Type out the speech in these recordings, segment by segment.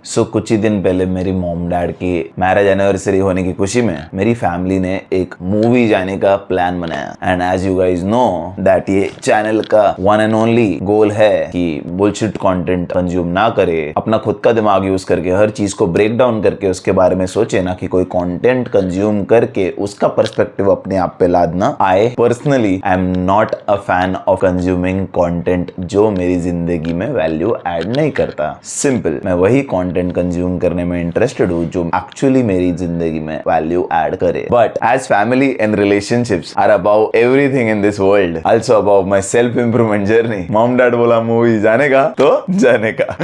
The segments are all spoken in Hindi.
सो कुछ ही दिन पहले मेरी मॉम डैड की मैरिज एनिवर्सरी होने की खुशी में मेरी फैमिली ने एक मूवी जाने का प्लान बनाया। And as you guys know that ये चैनल का वन एंड ओनली गोल है कि बुलशिट कंटेंट कंज्यूम ना करे, अपना खुद का दिमाग यूज करके हर चीज को ब्रेक डाउन करके उसके बारे में सोचे, ना कि कोई कंटेंट कंज्यूम करके उसका पर्सपेक्टिव अपने आप पे लादना। I personally I am not a fan of consuming content जो मेरी जिंदगी में वैल्यू ऐड नहीं करता। सिंपल, मैं वही कंटेंट कंज्यूम करने में इंटरेस्टेड हूँ जो एक्चुअली मेरी जिंदगी में वैल्यू ऐड करे। But as family and relationships are about everything in this world, also about my self improvement journey. Mom dad बोला मूवी जाने का तो जाने का।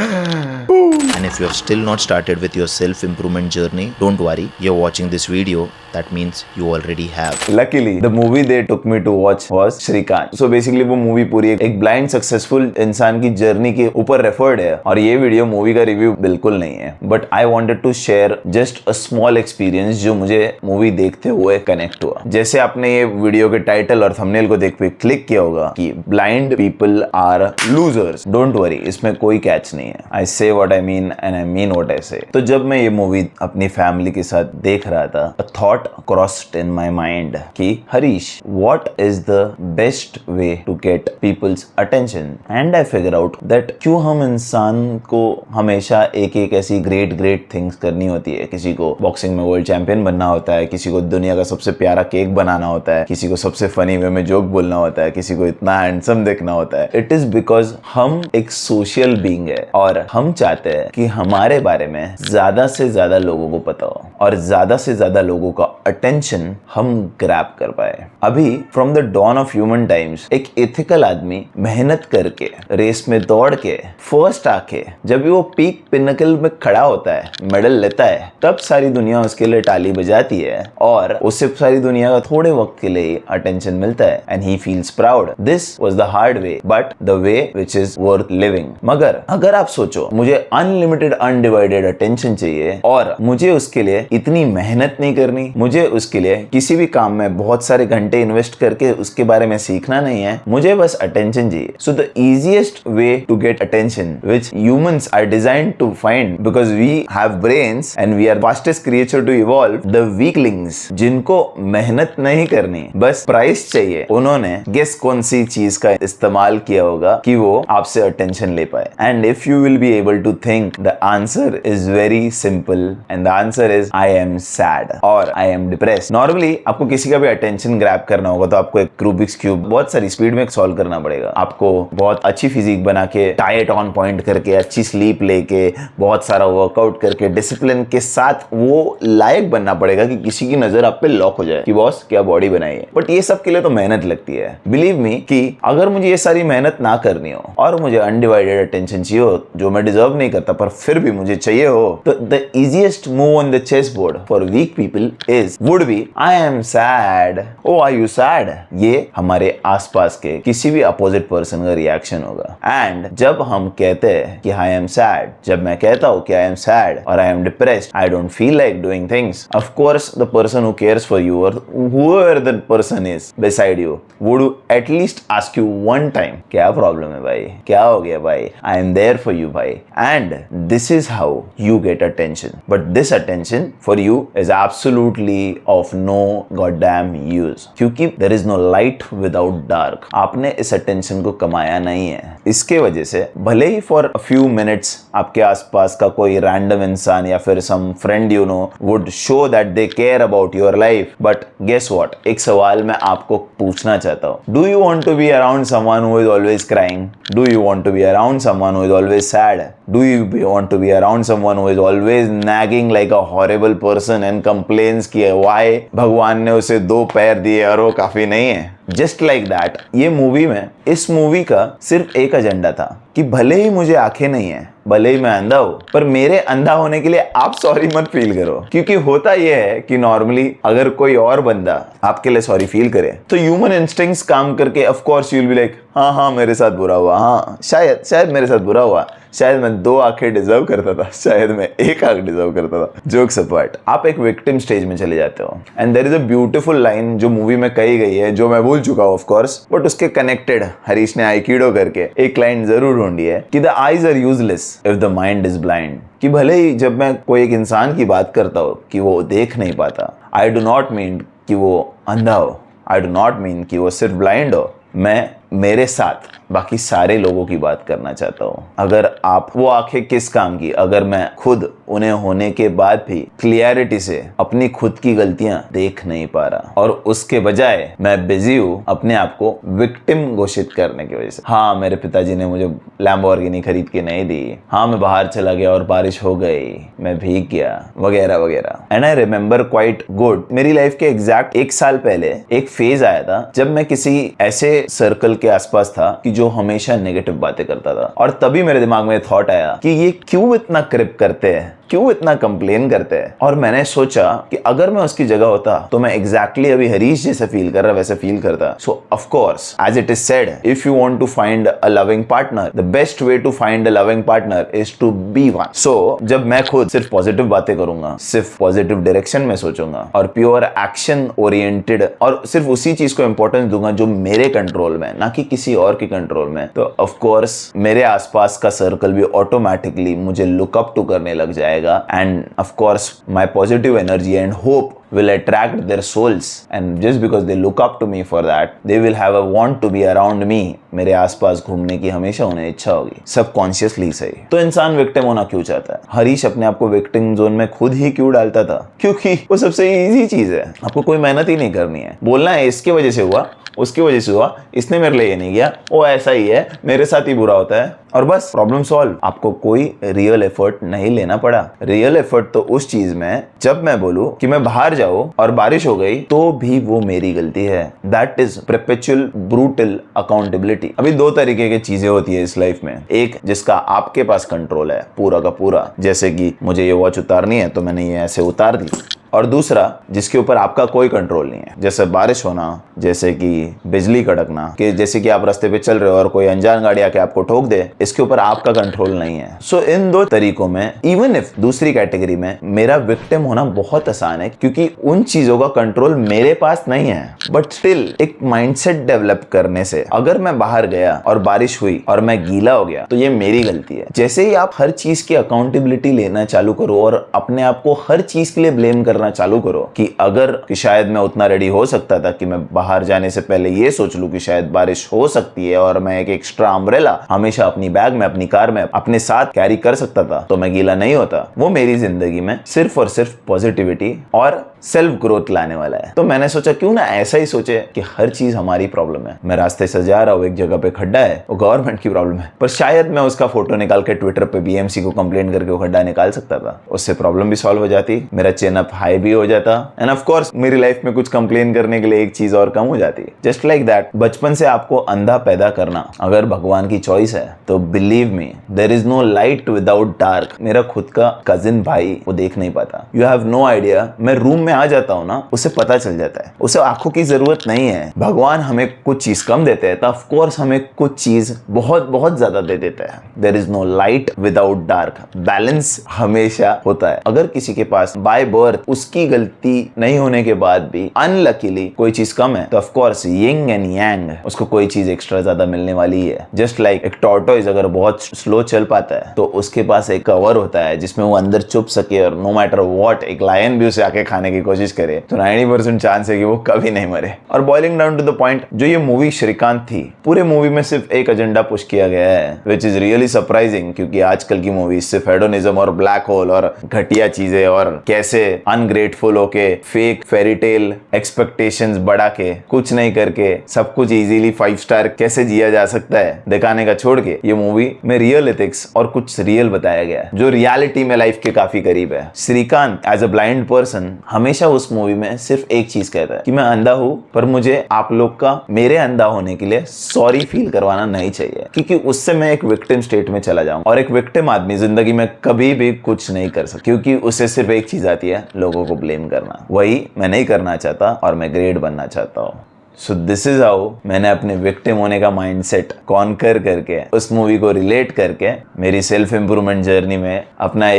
And if you have still not started with your self-improvement journey, don't worry, you're watching this video, that means you already have. Luckily, the movie they took me to watch was Srikanth. So basically वो मूवी पूरी एक ब्लाइंड सक्सेसफुल इंसान की जर्नी के ऊपर रेफर्ड है और ये वीडियो मूवी का रिव्यू बिल्कुल नहीं है। But I wanted to share just a small experience जो मुझे मूवी देखते हुए कनेक्ट हुआ। जैसे आपने ये वीडियो के टाइटल और थंबनेल को देख के क्लिक किया होगा कि blind people are losers, don't worry, इसमें कोई कैच नहीं है। I say what I mean and I mean what I say. तो जब मैं ये मूवी अपनी फैमिली के साथ देख रहा था, a thought crossed in my mind कि Harish, what is the best way to get people's attention? And I figure out that क्यों हम इंसान को हमेशा एक एक ऐसी ग्रेट थिंग्स करनी होती है। किसी को बॉक्सिंग में वर्ल्ड चैंपियन बनना होता है, किसी को दुनिया का सबसे प्यारा केक बनाना होता है, किसी को सबसे फनी वे में जोक बोलना होता है, किसी को इतना हैंडसम देखना होता है। इट इज बिकॉज हम एक सोशल बीइंग है और हम चाहते हैं कि हमारे बारे में ज्यादा से ज्यादा लोगों को पता हो और ज्यादा से ज्यादा लोगों का अटेंशन हम ग्रैब कर पाए। अभी from the dawn of human times एक एथिकल आदमी मेहनत करके रेस में दौड़ के फर्स्ट आके जब भी वो पीक पिनकल में खड़ा होता है, मेडल लेता है, तब सारी दुनिया उसके लिए ताली बजाती है और उससे सारी दुनिया का थोड़े वक्त के लिए अटेंशन मिलता है and he feels proud. This was the hard way but the way which is worth living. मगर अगर आप सोचो मुझे अनलिमिटेड अनडिवाइडेड अटेंशन चाहिए और मुझे उसके लिए इतनी मेहनत नहीं करनी, मुझे उसके लिए किसी भी काम में बहुत सारे घंटे इन्वेस्ट करके उसके बारे में सीखना नहीं है, मुझे बस अटेंशन चाहिए। So the easiest way to get attention which humans are designed to find because we have brains and we are fastest creature to evolve, the weaklings जिनको मेहनत नहीं करनी बस प्राइस चाहिए, उन्होंने गेस कौन सी चीज का इस्तेमाल किया होगा कि वो आपसे अटेंशन ले पाए। And if you will be able to think, the answer is very simple and the answer is I am sad और आई एम डिप्रेस्ड। नॉर्मली आपको किसी का भी अटेंशन ग्रैब करना होगा तो आपको एक रूबिक्स क्यूब बहुत सारी स्पीड में सॉल्व करना पड़ेगा। आपको बहुत अच्छी फिजिक बना के, डाइट ऑन पॉइंट करके, अच्छी स्लीप लेके, बहुत सारा वर्कआउट करके, डिसिप्लिन के साथ वो लायक बनना पड़ेगा कि किसी की नजर आप पे लॉक हो जाए कि बॉस क्या बॉडी बनाई है। बट ये सब के लिए तो मेहनत लगती है। बिलीव मी कि अगर मुझे ये सारी मेहनत ना करनी हो और मुझे अनडिवाइडेड अटेंशन चाहिए हो जो मैं डिजर्व नहीं करता पर फिर भी मुझे चाहिए हो, तो the easiest move on the chess board for weak people is would be I am sad. Oh are you sad? ये हमारे आसपास के किसी भी अपोजिट पर्सन का रिएक्शन होगा। एंड जब हम कहते हैं कि आई एम सैड, जब मैं कहता हूं कि आई एम सैड और I am depressed, I don't feel like doing things, of course the person who cares for you और whoever the person is beside you would at least ask you one time, क्या प्रॉब्लम है भाई, क्या हो गया भाई, I am there for you भाई। And this is how you get attention, but this attention for you is absolutely of no goddamn use, क्योंकि there is no light without dark। आपने इस attention को कमाया नहीं है। इसके वजह से भले ही for a few minutes आपके आसपास का कोई random इंसान या फिर some friend you know would show that they care about your life, but guess what, एक सवाल मैं आपको पूछना चाहता हूँ। Do you want to be around someone who is always crying? Do you want to be around someone who is always sad? Do you want to be around someone who is always nagging like a horrible person and complains कि why भगवान ने उसे 2 पैर दिए और वो काफी नहीं है? जस्ट लाइक दैट ये मूवी में, इस मूवी का सिर्फ एक एजेंडा था कि भले ही मुझे आंखें नहीं है, भले ही मैं अंधा हूं, पर मेरे अंधा होने के लिए आप सॉरी मत फील करो। क्योंकि होता यह है कि नॉर्मली अगर कोई और बंदा आपके लिए सॉरी फील करे तो ह्यूमन इंस्टिंक्ट्स काम करके of course you will be like हाँ मेरे साथ बुरा हुआ, हाँ शायद मेरे साथ बुरा हुआ, शायद मैं 2 आंखें डिजर्व करता था, शायद मैं 1 आंख डिजर्व करता था। जोक्स अपार्ट, आप एक विक्टिम स्टेज में चले जाते हो and there is a beautiful line जो मूवी में कही गई है, जो मैं भूल चुका हूं ऑफ कोर्स, बट उसके कनेक्टेड हरीश ने आइकिडो करके एक लाइन जरूर ढूंढी है कि the eyes are useless if the mind is blind. कि भले ही जब मैं कोई एक इंसान की बात करता हूं कि वो देख नहीं पाता, आई डू नॉट मीन कि वो अंधा हो, आई डू नॉट मीन कि वो सिर्फ ब्लाइंड हो, मैं मेरे साथ बाकी सारे लोगों की बात करना चाहता हूँ। अगर आप वो आंखें किस काम की, अगर मैं खुद उन्हें होने के बाद भी क्लियरिटी से अपनी खुद की गलतियां देख नहीं पा रहा और उसके बजाय मैं बिजी हूँ अपने आप को विक्टिम घोषित करने की वजह से। हाँ, मेरे पिताजी ने मुझे लैम्बोर्गिनी खरीद के नहीं दी, हाँ मैं बाहर चला गया और बारिश हो गई, मैं भीग गया, वगैरह वगैरह। And I remember quite good, मेरी लाइफ के एग्जैक्ट 1 साल पहले एक फेज आया था जब मैं किसी ऐसे सर्कल के आसपास था कि जो हमेशा नेगेटिव बातें करता था, और तभी मेरे दिमाग में थॉट आया कि ये क्यों इतना क्रिप करते हैं, क्यों इतना कंप्लेन करते हैं। और मैंने सोचा कि अगर मैं उसकी जगह होता तो मैं एग्जैक्टली अभी हरीश जैसे फील कर रहा वैसे फील करता। So of course as it is said, if you want to find a loving partner, the best way to find a loving partner is to be one. सो जब मैं खुद सिर्फ पॉजिटिव बातें करूंगा, सिर्फ पॉजिटिव डायरेक्शन में सोचूंगा और प्योर एक्शन ओरिएंटेड और सिर्फ उसी चीज को इंपॉर्टेंस दूंगा जो मेरे कंट्रोल में, ना कि किसी और के कंट्रोल में, तो ऑफ कोर्स मेरे आसपास का सर्कल भी ऑटोमेटिकली मुझे लुक अप टू करने लग जाएगा। And of course my positive energy and hope will attract their souls, and just because they look up to me for that, they will have a want to be around me। मेरे आसपास घूमने की हमेशा उन्हें इच्छा होगी, सबकॉन्शियसली सही। तो इंसान विक्टिम होना क्यों चाहता है? हरीश अपने आप को विक्टिम जोन में खुद ही क्यों डालता था? क्योंकि वो सबसे इजी चीज है, आपको कोई मेहनत ही नहीं करनी है, बोलना है इसके वजह से हुआ, उसकी वजह से हुआ, इसने मेरे लिए ये नहीं किया, वो ऐसा ही है, मेरे साथ ही बुरा होता है, और बस प्रॉब्लम सॉल्व। आपको कोई रियल एफर्ट नहीं लेना पड़ा। रियल एफर्ट तो उस चीज में जब मैं बोलूं कि मैं बाहर जाऊं और बारिश हो गई तो भी वो मेरी गलती है। That is perpetual brutal accountability. अभी 2 तरीके की चीजें होती है इस लाइफ में, एक जिसका आपके पास कंट्रोल है पूरा का पूरा, जैसे कि मुझे ये वॉच उतारनी है तो मैंने ये ऐसे उतार दी, और दूसरा जिसके ऊपर आपका कोई कंट्रोल नहीं है, जैसे बारिश होना, जैसे कि बिजली कड़कना, कि जैसे कि आप रास्ते पे चल रहे हो और कोई अनजान गाड़ी आके आपको ठोक दे, इसके ऊपर आपका कंट्रोल नहीं है। सो इन 2 तरीकों में, इवन इफ दूसरी कैटेगरी में मेरा विक्टिम होना बहुत आसान है क्योंकि उन चीजों का कंट्रोल मेरे पास नहीं है। बट स्टिल एक माइंडसेट डेवलप करने से अगर मैं बाहर गया और बारिश हुई और मैं गीला हो गया तो ये मेरी गलती है। जैसे ही आप हर चीज की अकाउंटेबिलिटी लेना चालू करो और अपने आप को हर चीज के लिए ब्लेम करना चालू करो कि अगर कि शायद मैं उतना रेडी हो सकता था कि मैं बाहर जाने से पहले ये सोच लूं कि शायद बारिश हो सकती है और मैं एक एक्स्ट्रा अम्ब्रेला हमेशा अपनी बैग में, अपनी कार में अपने साथ कैरी कर सकता था तो मैं गीला नहीं होता। वो मेरी जिंदगी में सिर्फ और सिर्फ पॉजिटिविटी और सेल्फ ग्रोथ लाने वाला है। तो मैंने सोचा क्यों ना ऐसा ही सोचे कि हर चीज हमारी प्रॉब्लम है। मैं रास्ते से जा रहा हूँ, एक जगह पे खड्डा है, वो गवर्नमेंट की प्रॉब्लम है, पर शायद मैं उसका फोटो निकाल के ट्विटर पे बीएमसी को कंप्लेंट करके वो खड्डा निकाल सकता था, उससे प्रॉब्लम भी सॉल्व हो जाती, मेरा चेन अप हाई भी हो जाता, एंड ऑफ कोर्स मेरी लाइफ में कुछ कंप्लेन करने के लिए एक चीज और कम हो जाती। जस्ट लाइक दैट, बचपन से आपको अंधा पैदा करना अगर भगवान की चॉइस है तो believe me there is no light without dark. मेरा खुद का कजिन भाई वो देख नहीं पाता, यू हैव नो आइडिया। मैं रूम में आ जाता हूँ ना, उसे पता चल जाता है, उसे आंखों की जरूरत नहीं है। भगवान हमें कुछ चीज कम देते हैं तो ऑफ कोर्स हमें कुछ चीज बहुत बहुत ज्यादा दे देता है। There is no light without dark, balance हमेशा होता है। अगर किसी के पास बाय बर्थ उसकी गलती नहीं होने के बाद भी अनलकीली कोई चीज कम है तो of course yin and yang, उसको कोई चीज एक्स्ट्रा ज्यादा मिलने वाली है। जस्ट लाइक एक टॉर्टोइज अगर बहुत स्लो चल पाता है तो उसके पास एक कवर होता है जिसमें वो अंदर छुप सके और नो मैटर व्हाट एक लायन भी उसे आके खाने की कोशिश करे तो 90% चांस है कि वो कभी नहीं मरे। और boiling down to the point, जो ये मूवी श्रीकांत थी, पूरे मूवी में सिर्फ एक एजेंडा पुश किया गया है विच इज रियली सरप्राइजिंग, क्योंकि आजकल की मूवी सिर्फ हेडोनिज्म और ब्लैक होल और घटिया चीजें और कैसे अनग्रेटफुल होके फेक फेरी टेल एक्सपेक्टेशंस बढ़ा के कुछ नहीं करके सब कुछ इजीली 5 स्टार कैसे जिया जा सकता है दिखाने का छोड़ के, ये मूवी में रियल एथिक्स और कुछ रियल बताया गया है जो रियलिटी में लाइफ के काफी करीब है। Srikanth as a blind person हमेशा उस मूवी में सिर्फ एक चीज कहता है कि मैं अंधा हूं पर मुझे आप लोग का मेरे अंधा होने के लिए सॉरी फील करवाना नहीं चाहिए, क्योंकि उससे मैं एक विक्टिम स्टेट में चला जाऊं और एक विक्टिम आदमी जिंदगी में कभी भी कुछ नहीं कर सकता, क्योंकि उससे सिर्फ एक चीज आती है, लोगों को ब्लेम करना। वही मैं नहीं करना चाहता और मैं ग्रेट बनना चाहता हूं। सो दिस इज हाउ मैंने अपने विक्टिम होने का माइंडसेट कॉन्कर करके उस मूवी को रिलेट करके मेरी सेल्फ इम्प्रूवमेंट जर्नी में अपना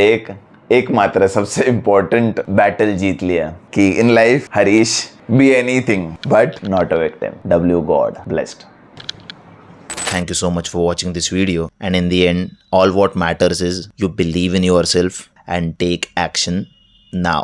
एकमात्र सबसे इम्पोर्टेंट बैटल जीत लिया कि in life Harish be anything but not a victim. W God blessed. Thank you so much for watching this video. And in the end, all what matters is you believe in yourself and take action now.